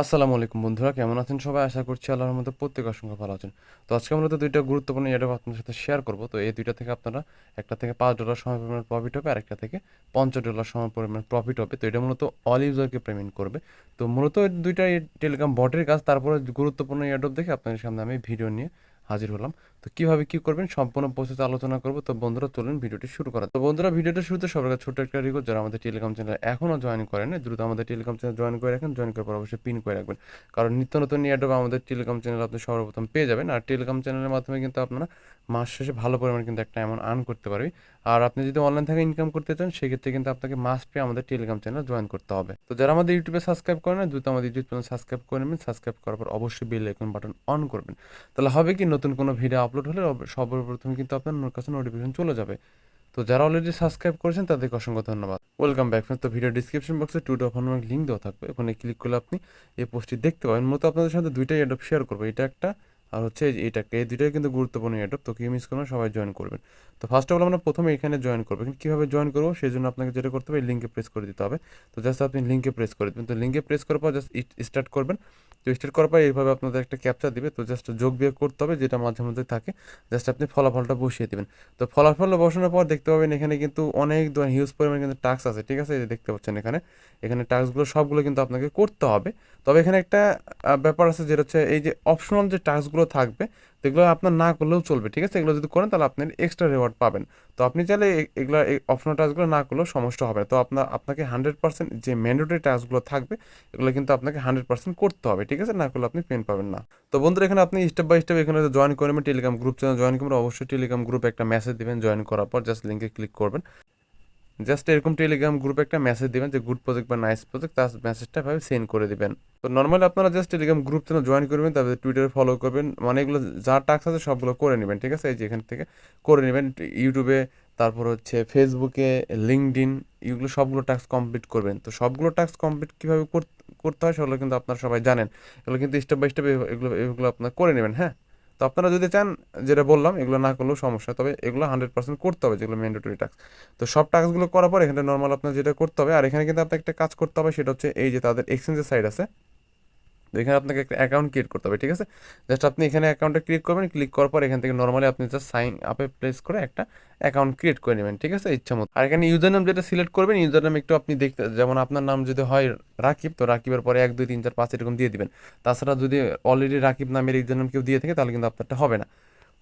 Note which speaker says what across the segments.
Speaker 1: আসসালামু আলাইকুম বন্ধুরা, কেমন আছেন সবাই? আশা করছি আল্লাহর মধ্যে প্রত্যেক অসংখ্য ভালো আছেন। তো আজকে আমরা তো দুইটা গুরুত্বপূর্ণ এয়ারড্রপ আপনাদের সাথে শেয়ার করব। তো এই দুইটা থেকে আপনারা একটা থেকে $5 সম পরিমাণ প্রফিট হবে, আর একটা থেকে $50 সম পরিমাণ প্রফিট হবে। তো এটা মূলত অল ইউজারকে পেমেন্ট করবে। তো মূলত এই দুইটা টেলিগ্রাম বটের কাজ। তারপরে গুরুত্বপূর্ণ এয়ারড্রপ দেখে আপনাদের সামনে আমি ভিডিও নিয়ে হাজির হলাম। তো কিভাবে কি করবেন সম্পূর্ণ প্রসেস আলোচনা করব। তো বন্ধুরা চলুন ভিডিওটি শুরু করা। তো বন্ধুরা ভিডিওটা শুরুতে সবার কাছে ছোট্ট একটা রিকোয়েস্ট, যারা আমাদের টেলিগ্রাম চ্যানেল এখনও জয়েন করেন দ্রুত আমাদের টেলিগ্রাম চ্যানেল জয়েন করে রাখেন। জয়েন করার পর অবশ্যই পিন করে রাখবেন, কারণ নিত্য নতুন এয়ারড্রপ আমাদের টেলিগ্রাম চ্যানেল আপনি সর্বপ্রথম পেয়ে যাবেন। আর টেলিগ্রাম চ্যানেলের মাধ্যমে কিন্তু আপনারা মাস শেষে ভালো পরিমাণ কিন্তু একটা অ্যামাউন্ট আর্ন করতে পারবে। আর আপনি যদি অনলাইন থেকে ইনকাম করতে চান সেক্ষেত্রে কিন্তু আপনাকে মাস্ট পে আমাদের টেলিগ্রাম চ্যানেল জয়েন করতে হবে। তো যারা আমাদের ইউটিউবে সাবস্ক্রাইব করেন না, দ্রুত আমাদের ইউটিউব চ্যানেল সাবস্ক্রাইব করে নেবেন। সাবস্ক্রাইব করার পর অবশ্যই বেল আইকন বাটন অন করবেন। তাহলে হবে কি, নতুন কোনো ভিডিও আপলোড হলে সর্বপ্রথম কিন্তু আপনার কাছে নোটিফিকেশন চলে যাবে। তো যারা অলরেডি সাবস্ক্রাইব করেছেন তাদেরকে অসংখ্য ধন্যবাদ। Welcome back friends. তো ভিডিও ডিসক্রিপশন বক্সে টু ডট হনুমান লিঙ্ক দেওয়া থাকবে, ওখানে ক্লিক করলে আপনি এই পোস্টটি দেখতে পাবেন। মূলত আপনাদের সাথে দুইটাই অ্যাডপ শেয়ার করবো, এটা একটা আর হচ্ছে এইটাকে। এই দুইটাই কিন্তু গুরুত্বপূর্ণ অ্যাডপ, তো কেউ মিস করবেন, সবাই জয়েন করবেন। তো ফার্স্ট অফ অল আমরা প্রথমে এখানে জয়েন করবো। কিন্তু কীভাবে জয়েন করবো সেই জন্য আপনাকে যেটা করতে হবে, লিঙ্কে প্রেস করে দিতে হবে। তো জাস্ট আপনি লিঙ্কে প্রেস করে দেবেন। তো লিঙ্কে প্রেস করার পর জাস্ট স্টার্ট করবেন। তো স্টার্ট করার পর এইভাবে আপনাদের একটা ক্যাপচা দিবে। তো জাস্ট যোগ বিয়োগ করতে হবে, যেটা মাঝে মধ্যে থাকে। জাস্ট আপনি ফলাফলটা বসিয়ে দেবেন। তো ফলাফল বসানোর পর দেখতে পাবেন এখানে কিন্তু অনেক হিউজ পরিমাণে কিন্তু টাস্ক আছে, ঠিক আছে? এই যে দেখতে পাচ্ছেন এখানে, এখানে টাস্কগুলো সবগুলো কিন্তু আপনাকে করতে হবে। তবে এখানে একটা ব্যাপার আছে, যেটা হচ্ছে এই যে অপশনাল যে টাস্কগুলো থাকবে, সেগুলো আপনার না করলেও চলবে, ঠিক আছে? এগুলো যদি করেন তাহলে আপনি এক্সট্রা রিওয়ার্ড পাবেন। তো আপনি চাইলে এগুলো এই অপশনাল টাস্কগুলো না করলেও সমস্যা হবে না। তো আপনাকে 100% যে ম্যান্ডেটরি টাস্কগুলো থাকবে এগুলো কিন্তু আপনাকে 100% করতে হবে, ঠিক আছে? না করলে আপনি পেন পাবেন না। তো বন্ধুরা এখানে আপনি স্টেপ বাই স্টেপ এখানে জয়েন করবেন, টেলিগ্রাম গ্রুপ চ্যানেল জয়েন করবেন। অবশ্যই টেলিগ্রাম গ্রুপে একটা মেসেজ দিবেন জয়েন করার পর, জাস্ট লিঙ্কে ক্লিক করবেন। জাস্ট এরকম টেলিগ্রাম গ্রুপে একটা মেসেজ দিবেন যে গুড প্রজেক্ট বা নাইস প্রজেক্ট, তার মেসেজটা ভাবে সেন্ড করে দিবেন। তো নর্মালি আপনারা just Telegram group channel join করবেন, তারপরে টুইটারে ফলো করবেন, মানে এগুলো যা টাস্ক আছে সবগুলো করে নেবেন, ঠিক আছে? এই যে এখান থেকে করে নেবেন ইউটিউবে, তারপর হচ্ছে ফেসবুকে, লিঙ্কডইন, এগুলো সবগুলো টাস্ক কমপ্লিট করবেন। তো সবগুলো টাস্ক কমপ্লিট কীভাবে করতে হয় সেগুলো কিন্তু আপনারা সবাই জানেন। এগুলো কিন্তু স্টেপ বাই স্টেপ এগুলো এগুলো আপনারা করে নেবেন, হ্যাঁ? তো আপনারা যদি চান, যেটা বললাম, এগুলো না করলেও সমস্যা, তবে এগুলো 100% করতে হবে, যেগুলো ম্যান্ডেটরি টাস্ক। তো সব টাস্কগুলো করার পর এখানে নর্মাল আপনার যেটা করতে হবে, আর এখানে কিন্তু আপনাকে একটা কাজ করতে হবে, সেটা হচ্ছে এই যে তাদের এক্সচেঞ্জের সাইট আছে। তো এখানে আপনাকে একটা অ্যাকাউন্ট ক্রিয়েট করতে হবে, ঠিক আছে? জাস্ট আপনি এখানে অ্যাকাউন্টটা ক্রিয়েট করবেন। ক্লিক করার পর এখান থেকে নর্মালি আপনি জাস্ট সাইন আপে প্লেস করে একটা অ্যাকাউন্ট ক্রিয়েট করে নেবেন, ঠিক আছে? ইচ্ছা মতো। আর এখানে ইউজার নাম যেটা সিলেক্ট করবেন, ইউজার নাম একটু আপনি দেখতে, যেমন আপনার নাম যদি হয় রাকিব, তো রাকিবের পরে 1 2 3 4 5 এরকম দিয়ে দিবেন। তাছাড়া যদি অলরেডি রাকিব নামের ইউজার নাম কেউ দিয়ে থাকে তাহলে কিন্তু আপনারটা হবে না।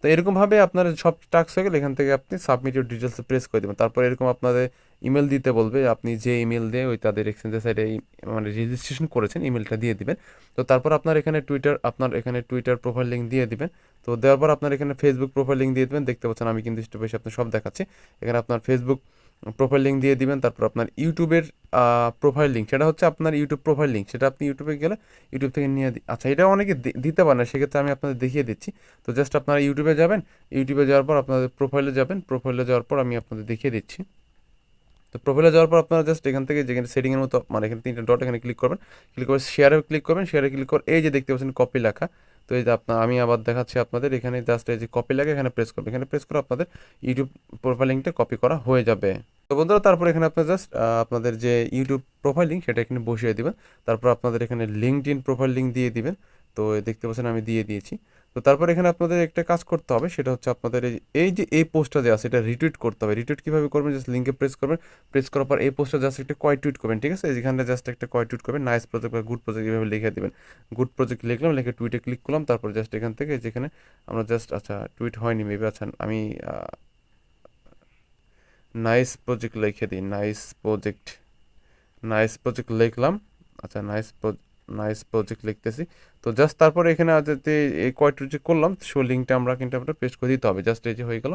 Speaker 1: তো এরকমভাবে আপনার সব টাস্ক হয়ে গেলে এখান থেকে আপনি সাবমিট ইউর ডিটেলসে প্রেস করে দেবেন। তারপর এরকম আপনাদের ইমেল দিতে বলবে, আপনি যে ইমেল দিয়ে ওই তাদের এক্সচেঞ্জের সাইডে মানে রেজিস্ট্রেশন করেছেন ইমেলটা দিয়ে দিবেন। তো তারপর আপনার এখানে টুইটার প্রোফাইল লিঙ্ক দিয়ে দিবেন। তো দেওয়ার পর আপনার এখানে ফেসবুক প্রোফাইল লিঙ্ক দিয়ে দেবেন। দেখতে পাচ্ছেন আমি কিন্তু স্টেপ বাই স্টেপ আপনার সব দেখাচ্ছি। এখানে আপনার ফেসবুক প্রোফাইল লিঙ্ক দিয়ে দিবেন। তারপর আপনার ইউটিউবের প্রোফাইল লিঙ্ক, সেটা হচ্ছে আপনার ইউটিউব প্রোফাইল লিঙ্ক, সেটা আপনি ইউটিউবে গেলে ইউটিউব থেকে নিয়ে আচ্ছা, এটা অনেকে দিতে পারে না, সেক্ষেত্রে আমি আপনাদের দেখিয়ে দিচ্ছি। তো জাস্ট আপনারা ইউটিউবে যাবেন, ইউটিউবে যাওয়ার পর আপনাদের প্রোফাইলে যাবেন, প্রোফাইলে যাওয়ার পর আমি আপনাদের দেখিয়ে দিচ্ছি। তো প্রোফাইলে যাওয়ার পর আপনারা জাস্ট এখান থেকে যেখানে সেটিংয়ের মতো, মানে এখানে 3টা ডট, এখানে ক্লিক করবেন। ক্লিক করে শেয়ারে ক্লিক করবেন। শেয়ারে ক্লিক করে এই যে দেখতে পাচ্ছেন কপি লেখা। তো এই যে আমি আবার দেখাচ্ছি আপনাদের, এখানে জাস্ট এই যে কপি লেখা, এখানে প্রেস করবেন। এখানে প্রেস করে আপনাদের ইউটিউব প্রোফাইল লিঙ্কটা কপি করা হয়ে যাবে। তো বন্ধুরা তারপর এখানে আপনার জাস্ট আপনাদের যে ইউটিউব প্রোফাইল লিঙ্ক সেটা এখানে বসিয়ে দিবেন। তারপর আপনাদের এখানে লিঙ্কডইন প্রোফাইল লিঙ্ক দিয়ে দিবেন। তো দেখতে পাচ্ছেন আমি দিয়ে দিয়েছি। তো তারপর এখানে আপনাদের একটা কাজ করতে হবে, সেটা হচ্ছে আপনাদের এই যে এই পোস্টটা যে আছে এটা রিটুইট করতে হবে। রিটুইট কীভাবে করবেন, জাস্ট লিঙ্কে প্রেস করবেন। প্রেস করার পর এই পোস্টটা জাস্ট একটা কয় টুইট করবেন, ঠিক আছে? যেখানে জাস্ট একটা কয় টুইট করবেন, নাইস প্রজেক্ট বা গুড প্রজেক্ট এভাবে লিখে দিবেন। গুড প্রজেক্ট লিখলাম, লিখে টুইটে ক্লিক করলাম। তারপর জাস্ট এখান থেকে যেখানে আমরা জাস্ট, আচ্ছা টুইট হয়নি মেবি, আচ্ছা আমি নাইস প্রজেক্ট লিখে দিই। নাইস প্রজেক্ট লিখলাম। আচ্ছা নাইস প্রজেক্ট লিখতেছি। তো জাস্ট তারপরে এখানে যে এই কয়টা যে করলাম সো লিঙ্কটা আমরা কিন্তু আমরা পেস্ট করে দিতে হবে। জাস্ট এই যে হয়ে গেল,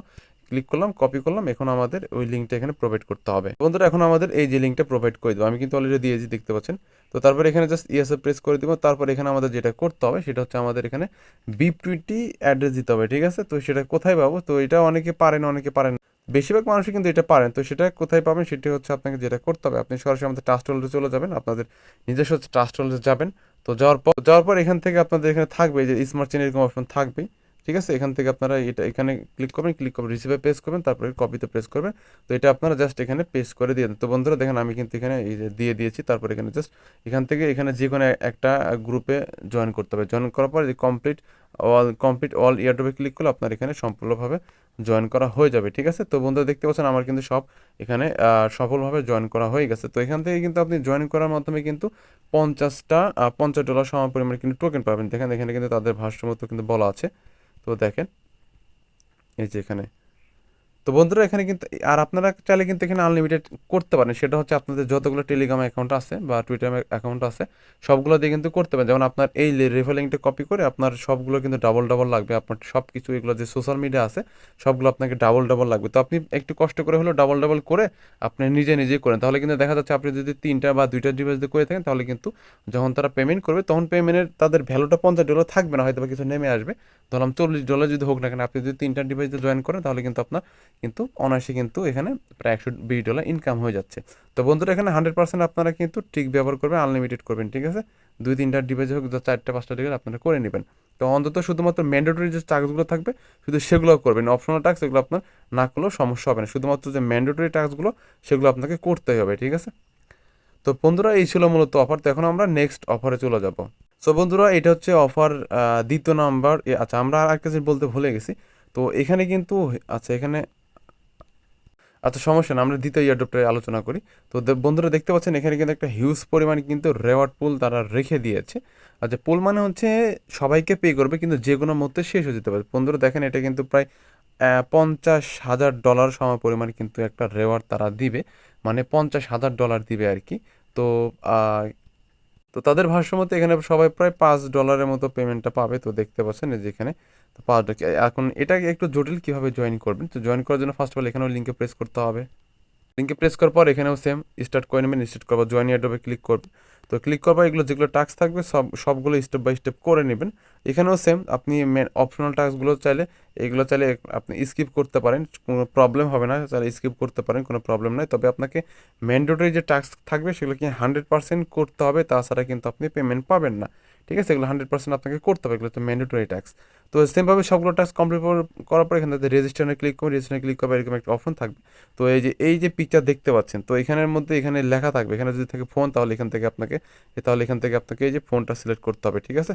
Speaker 1: ক্লিক করলাম, কপি করলাম। এখন আমাদের ওই লিঙ্কটা এখানে প্রোভাইড করতে হবে। বন্ধুরা এখন আমাদের এই যে লিঙ্কটা প্রোভাইড করে দেবো, আমি কিন্তু অলরেডি দিয়েছি, দেখতে পাচ্ছেন। তো তারপরে এখানে জাস্ট ইয়েসে প্রেস করে দিব। তারপর এখানে আমাদের যেটা করতে হবে সেটা হচ্ছে আমাদের এখানে BIP20 অ্যাড্রেস দিতে হবে, ঠিক আছে? তো সেটা কোথায় পাবো? তো এটা অনেকে পারেন, অনেকে পারেন না। বেশিরভাগ মানুষই কিন্তু এটা পারেন। তো সেটা কোথায় পাবেন, সেটা হচ্ছে আপনাকে যেটা করতে হবে, আপনি সরাসরি আমাদের ট্রাস্ট হোল্ডারে চলে যাবেন, আপনাদের নিজস্ব ট্রাস্ট হোল্ডারে যাবেন। তো যাওয়ার পর এখান থেকে আপনাদের এখানে থাকবে যে স্মার্ট চেন এরকম অপশন থাকবেই, ঠিক আছে, এখান থেকে আপনারা এটা এখানে ক্লিক করবেন, ক্লিক করবেন রিসিভে পেস্ট করবেন, তারপরে কপিতে পেস্ট করবেন। তো এটা আপনারা জাস্ট এখানে পেস্ট করে দিয়ে দেন। তো বন্ধুরা দেখেন আমি কিন্তু এখানে এই যে দিয়ে দিয়েছি, তারপর এখানে জাস্ট এখান থেকে এখানে যে কোনো একটা গ্রুপে জয়েন করতে হবে। জয়েন করার পর কমপ্লিট অল ইয়ারড্রপে ক্লিক করলে আপনার এখানে সম্পূর্ণভাবে জয়েন করা হয়ে যাবে। ঠিক আছে, তো বন্ধুরা দেখতে পাচ্ছেন আমার কিন্তু সব এখানে সফলভাবে জয়েন করা হয়ে গেছে। তো এখান থেকে কিন্তু আপনি জয়েন করার মাধ্যমে কিন্তু $50 সম পরিমাণে কিন্তু টোকেন পাবেন। দেখেন এখানে কিন্তু তাদের ভাষ্যমতো কিন্তু বলা আছে। তো দেখেন এই যে এখানে, তো বন্ধুরা এখানে কিন্তু আর আপনারা চাইলে কিন্তু এখানে আনলিমিটেড করতে পারেন। সেটা হচ্ছে আপনাদের যতগুলো টেলিগ্রাম অ্যাকাউন্ট আছে বা টুইটার অ্যাকাউন্ট আছে সবগুলো দিয়ে কিন্তু করতে পারেন। যেমন আপনার এই রেফারেলিংটা কপি করে আপনার সবগুলো কিন্তু ডাবল ডাবল লাগবে। আপনার সব কিছু এগুলো যে সোশ্যাল মিডিয়া আছে সবগুলো আপনাকে ডাবল ডাবল লাগবে। তো আপনি একটু কষ্ট করে হলেও ডাবল ডাবল করে আপনি নিজে নিজেই করেন, তাহলে কিন্তু দেখা যাচ্ছে আপনি যদি 3টা বা 2টা ডিভাইস দিয়ে করে থাকেন তাহলে কিন্তু যখন তারা পেমেন্ট করবে তখন পেমেন্টের তাদের ভ্যালুটা $50 থাকবে না, হয়তো বা কিছু নেমে আসবে। ধরলাম $40 যদি হোক না কেন, আপনি যদি 3টা ডিভাইস দিয়ে জয়েন করেন তাহলে কিন্তু আপনার কিন্তু অনায়াসে কিন্তু এখানে প্রায় $120 ইনকাম হয়ে যাচ্ছে। তো বন্ধুরা এখানে 100% আপনারা কিন্তু ঠিক ব্যবহার করবেন, আনলিমিটেড করবেন। ঠিক আছে, 2-3টা ডিভাইস হোক, 4টা-5টা ডিভাইস আপনারা করে নেবেন। তো অন্তত শুধুমাত্র ম্যান্ডেটরি যে টাস্কগুলো থাকবে শুধু সেগুলো করবেন, অপশনাল টাস্ক এগুলো আপনার না করলেও সমস্যা হবে না। শুধুমাত্র যে ম্যান্ডেটরি টাস্কগুলো সেগুলো আপনাকে করতেই হবে। ঠিক আছে, তো বন্ধুরা এই ছিল মূলত অফার। তো এখন আমরা নেক্সট অফারে চলে যাব। সো বন্ধুরা এটা হচ্ছে অফার দ্বিতীয় নাম্বার। আচ্ছা আমরা আর একটা জিনিস বলতে ভুলে গেছি। তো এখানে কিন্তু আচ্ছা এখানে আচ্ছা সমস্যা না, আমরা দ্বিতীয় ইয়ারড্রপটা আলোচনা করি। তো বন্ধুরা দেখতে পাচ্ছেন এখানে কিন্তু একটা হিউজ পরিমাণ কিন্তু রেওয়ার্ড পুল তারা রেখে দিয়েছে। আচ্ছা পুল মানে হচ্ছে সবাইকে পে করবে কিন্তু যে কোনো মুহূর্তে শেষ হয়ে যেতে পারে। বন্ধুরা দেখেন এটা কিন্তু প্রায় $50,000 সম পরিমাণ কিন্তু একটা রেওয়ার্ড তারা দিবে, মানে $50,000 দিবে আর কি। তো আহ, তো তাদের ভাষ্যমতে এখানে সবাই প্রায় $5 মতো পেমেন্টটা পাবে। তো দেখতে পাচ্ছেন এই যে এখানে তো $5। এখন এটাকে একটু জটিল কিভাবে জয়েন করবেন। তো জয়েন করার জন্য ফার্স্ট অফ অল এখানেও লিঙ্কে প্রেস করতে হবে। লিঙ্কে প্রেস করার পর এখানেও সেম স্টার্ট করে নেবেন। স্টার্ট করবার জয়েন এয়ারড্রপে ক্লিক করবেন। তো ক্লিক করবার এগুলো যেগুলো টাস্ক থাকবে সবগুলো স্টেপ বাই স্টেপ করে নেবেন। এখানেও সেম আপনি অপশনাল টাস্কগুলো চাইলে এগুলো চাইলে আপনি স্কিপ করতে পারেন, কোনো প্রবলেম হবে না। চাইলে স্কিপ করতে পারেন, কোনো প্রবলেম নয়। তবে আপনাকে ম্যান্ডেটরি যে টাস্ক থাকবে সেগুলো কি 100% করতে হবে, তাছাড়া কিন্তু আপনি পেমেন্ট পাবেন না। ঠিক আছে, এগুলো 100% আপনাকে করতে হবে, এগুলো হচ্ছে ম্যান্ডেটরি টাস্ক। তো সেমভাবে সবগুলো টাস্ক কমপ্লিট করার পর এখানে রেজিস্টারে ক্লিক করবেন। রেজিস্টারে ক্লিক করবে এরকম একটা অপশন থাকবে। তো এই যে পিকচার দেখতে পাচ্ছেন, তো এখানের মধ্যে এখানে লেখা থাকবে, এখানে যদি থাকে ফোন তাহলে এখান থেকে আপনাকে এই যে ফোনটা সিলেক্ট করতে হবে। ঠিক আছে,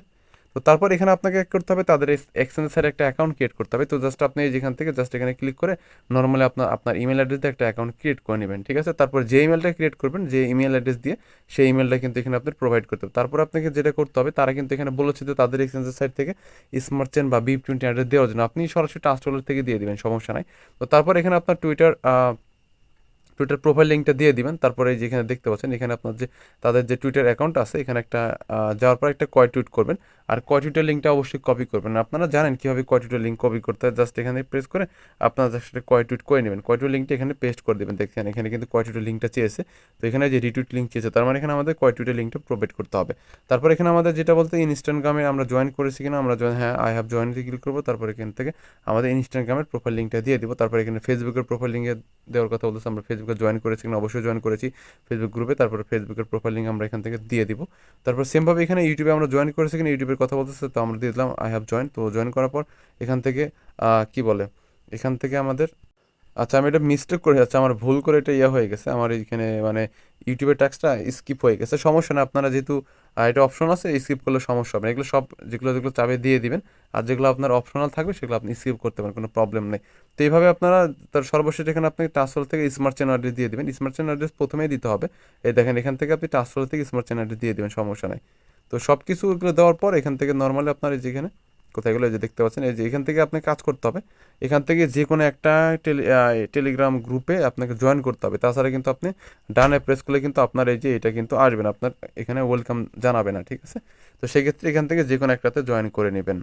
Speaker 1: তো তারপর এখানে আপনাকে এক করতে হবে তাদের এক্সচেঞ্জের একটা অ্যাকাউন্ট ক্রিয়েট করতে হবে। তো জাস্ট আপনি যেখান থেকে জাস্ট এখানে ক্লিক করে নর্মালি আপনার ইমেল অ্যাড্রেস দিয়ে একটা অ্যাকাউন্ট ক্রিয়েট করে নেবেন। ঠিক আছে, তারপর যে ইমেলটা ক্রিয়েট করবেন, যে ইমেল অ্যাড্রেস দিয়ে সেই ইমেলটা কিন্তু এখানে আপনি প্রোভাইড করতে হবে। তারপর আপনাকে যেটা করতে হবে, তারা কিন্তু এখানে বলেছে যে তাদের এক্সচেঞ্জের সাইড থেকে স্মার্ট চেন বা BIP20 অ্যাড্রেস দেওয়ার জন্য আপনি সরাসরি ট্রান্সফার থেকে দিয়ে দিবেন, সমস্যা নাই। তো তারপর এখানে আপনার টুইটার প্রোফাইল লিঙ্কটা দিয়ে দিবেন। তারপরে যেখানে দেখতে পাচ্ছেন এখানে আপনার যে তাদের যে টুইটার অ্যাকাউন্ট আছে এখানে একটা যাওয়ার পর একটা কয় টুইট করবেন। আর কয় টুইটার লিঙ্কটা অবশ্যই কপি করবেন। আপনারা জানেন কীভাবে কয় টুইটার লিঙ্ক কপি করতে হয়, জাস্ট এখানে প্রেস করে আপনারা জাস্ট কয় টুইট করে নেবেন। কয় টুইট লিঙ্কটা এখানে পেস্ট করে দেবেন। দেখেন এখানে কিন্তু কয় টুইটার লিঙ্কটা চেয়েছে। তো এখানে যে রিটুইট লিঙ্ক চেয়েছে তার মানে এখানে আমাদের কয় টুইটার লিঙ্কটা প্রোভাইড করতে হবে। তারপর এখানে আমাদের যেটা বলতে ইনস্টাগ্রামে আমরা জয়েন করেছি কিনা, আমরা হ্যাঁ আই হ্যাভ জয়েন ক্লিক করবো। তারপর এখান থেকে আমাদের ইনস্টাগ্রামের প্রোফাইল লিঙ্কটা দিয়ে দিব। তারপর এখানে ফেসবুকের প্রোফাইল লিঙ্কে দেওয়ার কথা বলতেছে, আমরা ফেসবুকে জয়েন করেছি কিনা, অবশ্যই জয়েন করেছি ফেসবুক গ্রুপে। তারপরে ফেসবুকের প্রোফাইল লিঙ্ক আমরা এখান থেকে দিয়ে দিব। তারপর সেমভাবে এখানে ইউটিউবে আমরা জয়েন করেছি কিনা, ইউটিউবের কথা বলতেছে, তো আমরা দিয়ে দিলাম আই হ্যাভ জয়েন। তো জয়েন করার পর এখান থেকে কি বলে এখান থেকে আমাদের আচ্ছা আমি এটা মিস্টেক করে যাচ্ছি, আমার ভুল করে এটা হয়ে গেছে, আমার এইখানে মানে ইউটিউবের ট্যাক্সটা স্কিপ হয়ে গেছে। সমস্যা না, আপনারা যেহেতু এটা অপশন আছে স্কিপ করলে সমস্যা হবে না। এগুলো সব যেগুলো যেগুলো চাবে দিয়ে দিবেন। আর যেগুলো আপনার অপশনাল থাকবে সেগুলো আপনি স্কিপ করতে পারেন, কোনো প্রবলেম নেই। তো এইভাবে আপনারা তার সর্বশেষ এখানে আপনি ট্রান্সফার থেকে স্মার্ট চেন অ্যাড্রেস দিয়ে দিবেন। স্মার্ট চেন অ্যাড্রেস প্রথমেই দিতে হবে। এই দেখেন এখান থেকে আপনি ট্রান্সফার থেকে স্মার্ট চেন অ্যাড্রেস দিয়ে দিবেন, সমস্যা নাই। তো সব কিছু এগুলো দেওয়ার পর এখান থেকে নর্মালি আপনার এই যেখানে কোথায় গেলো এই যে দেখতে পাচ্ছেন, এই যে এখান থেকে আপনি কাজ করতে হবে। এখান থেকে যে কোনো একটা টেলিগ্রাম গ্রুপে আপনাকে জয়েন করতে হবে। তাছাড়া কিন্তু আপনি ডানে প্রেস করলে কিন্তু আপনার এই যে এটা কিন্তু আসবে না, আপনার এখানে ওয়েলকাম জানাবে না। ঠিক আছে, তো সেক্ষেত্রে এখান থেকে যে কোনো একটাতে জয়েন করে নেবেন।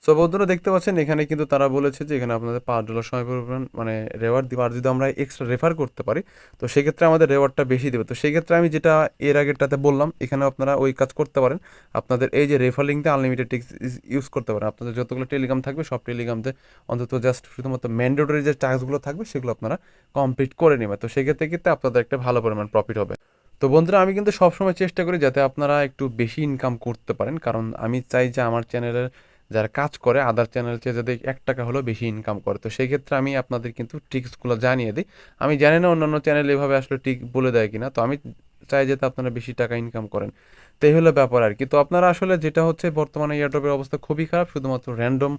Speaker 1: সো বন্ধুরা দেখতে পাচ্ছেন এখানে কিন্তু তারা বলেছে যে এখানে আপনাদের $5 সময় পরিমাণ মানে রেওয়ার্ড দিবে। আর যদি আমরা এক্সট্রা রেফার করতে পারি তো সেক্ষেত্রে আমাদের রেওয়ার্ডটা বেশি দেবে। তো সেই ক্ষেত্রে আমি যেটা এর আগেরটাতে বললাম এখানেও আপনারা ওই কাজ করতে পারেন। আপনাদের এই যে রেফার লিঙ্কটা আনলিমিটেড ইউজ করতে পারেন। আপনাদের যতগুলো টেলিগ্রাম থাকবে সব টেলিগ্রামতে অন্তত জাস্ট শুধুমাত্র ম্যান্ডেটরি যে টাস্কগুলো থাকবে সেগুলো আপনারা কমপ্লিট করে নেবেন। তো সেক্ষেত্রে কিন্তু আপনাদের একটা ভালো পরিমাণ প্রফিট হবে। তো বন্ধুরা আমি কিন্তু সবসময় চেষ্টা করি যাতে আপনারা একটু বেশি ইনকাম করতে পারেন, কারণ আমি চাই যে আমার চ্যানেলের যারা কাজ করে আদার চ্যানেল চেয়ে যাতে 1 টাকা হলেও বেশি ইনকাম করে। তো সেই ক্ষেত্রে আমি আপনাদের কিন্তু ট্রিক্সগুলো জানিয়ে দিই। আমি জানি না অন্যান্য চ্যানেল এভাবে আসলে ট্রিক বলে দেয় কিনা, তো আমি চাই যাতে আপনারা বেশি টাকা ইনকাম করেন। তো এই হলো ব্যাপার আর কি। তো আপনারা আসলে যেটা হচ্ছে বর্তমানে এয়ারড্রপের অবস্থা খুবই খারাপ, শুধুমাত্র র্যান্ডম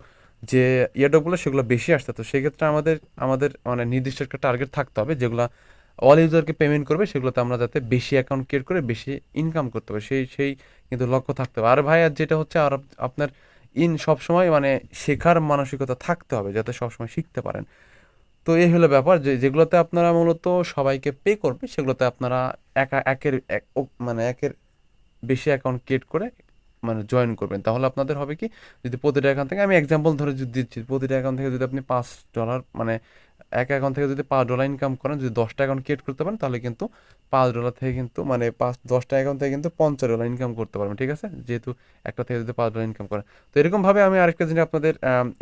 Speaker 1: যে এয়ারড্রপগুলো সেগুলো বেশি আসছে। তো সেক্ষেত্রে আমাদের আমাদের মানে নির্দিষ্ট একটা টার্গেট থাকতে হবে, যেগুলো অল ইউজারকে পেমেন্ট করবে, সেগুলোতে আমরা যাতে বেশি অ্যাকাউন্ট ক্রিয়েট করে বেশি ইনকাম করতে হবে, সেই কিন্তু লক্ষ্য থাকতে হবে। আর ভাই আর যেটা হচ্ছে আর আপনার সবসময় মানে শেখার মানসিকতা থাকতে হবে, যাতে সবসময় শিখতে পারেন। তো এই হলো ব্যাপার, যে যেগুলোতে আপনারা মূলত সবাইকে পে করবে সেগুলোতে আপনারা মানে একের বেশি অ্যাকাউন্ট ক্রিয়েট করে মানে জয়েন করবেন। তাহলে আপনাদের হবে কি, যদি প্রতিটা অ্যাকাউন্ট থেকে, আমি এক্সাম্পল ধরে যদি দিচ্ছি, প্রতিটা অ্যাকাউন্ট থেকে যদি আপনি $5 মানে এক অ্যাকাউন্ট থেকে যদি $5 ইনকাম করেন, যদি 10টা অ্যাকাউন্ট ক্রিয়েট করতে পারেন, তাহলে কিন্তু $5 থেকে কিন্তু মানে 10টা অ্যাকাউন্ট থেকে কিন্তু $50 ইনকাম করতে পারবেন, ঠিক আছে, যেহেতু একটা থেকে যদি $5 ইনকাম করেন। তো এরকমভাবে আমি আরেকটা জিনিস আপনাদের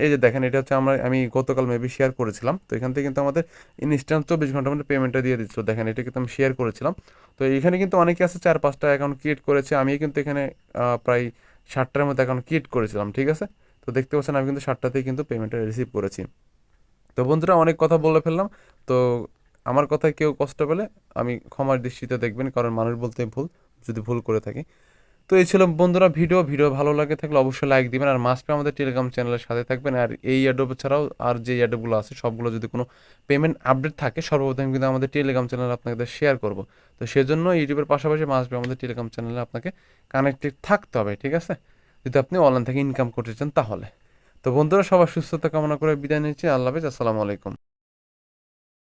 Speaker 1: এই যে দেখেন, এটা হচ্ছে আমি গতকাল মেবি শেয়ার করেছিলাম। তো এখান থেকে কিন্তু আমাদের ইনস্ট্যান্ট 24 ঘন্টার মধ্যে পেমেন্টটা দিয়ে দিচ্ছিল। দেখেন এটা কিন্তু আমি শেয়ার করেছিলাম। তো এখানে কিন্তু অনেকে আছে 4-5টা অ্যাকাউন্ট ক্রিয়েট করেছে, আমি কিন্তু এখানে প্রায় 60টার মতো অ্যাকাউন্ট ক্রিয়েট করেছিলাম, ঠিক আছে। তো দেখতে পাচ্ছেন আমি কিন্তু 60টাতেই কিন্তু পেমেন্টটা রিসিভ করেছি। তো বন্ধুরা, অনেক কথা বলে ফেললাম। তো আমার কথায় কেউ কষ্ট পেলে আমি ক্ষমার দৃষ্টিতে দেখবেন, কারণ মানুষ বলতে ভুল, যদি ভুল করে থাকি। তো এই ছিল বন্ধুরা ভিডিও ভালো লাগে থাকলে অবশ্যই লাইক দিবেন, আর মাস্ট আমাদের টেলিগ্রাম চ্যানেলের সাথে থাকবেন। আর এই অ্যাডোব ছাড়াও আর যে অ্যাডোবগুলো আছে সবগুলো যদি কোনো পেমেন্ট আপডেট থাকে, সর্বপ্রথম কিন্তু আমাদের টেলিগ্রাম চ্যানেলে আপনাদের শেয়ার করব। তো সেজন্য ইউটিউবের পাশাপাশি মাস্ট আমাদের টেলিগ্রাম চ্যানেলে আপনাকে কানেক্টেড থাকতে হবে, ঠিক আছে, যদি আপনি অনলাইন থেকে ইনকাম করতে চান তাহলে। তো বন্ধুরা, সবার সুস্থতা কামনা করে বিদায় নিচ্ছি। আল্লাহ হাফেজ, আসসালামু আলাইকুম।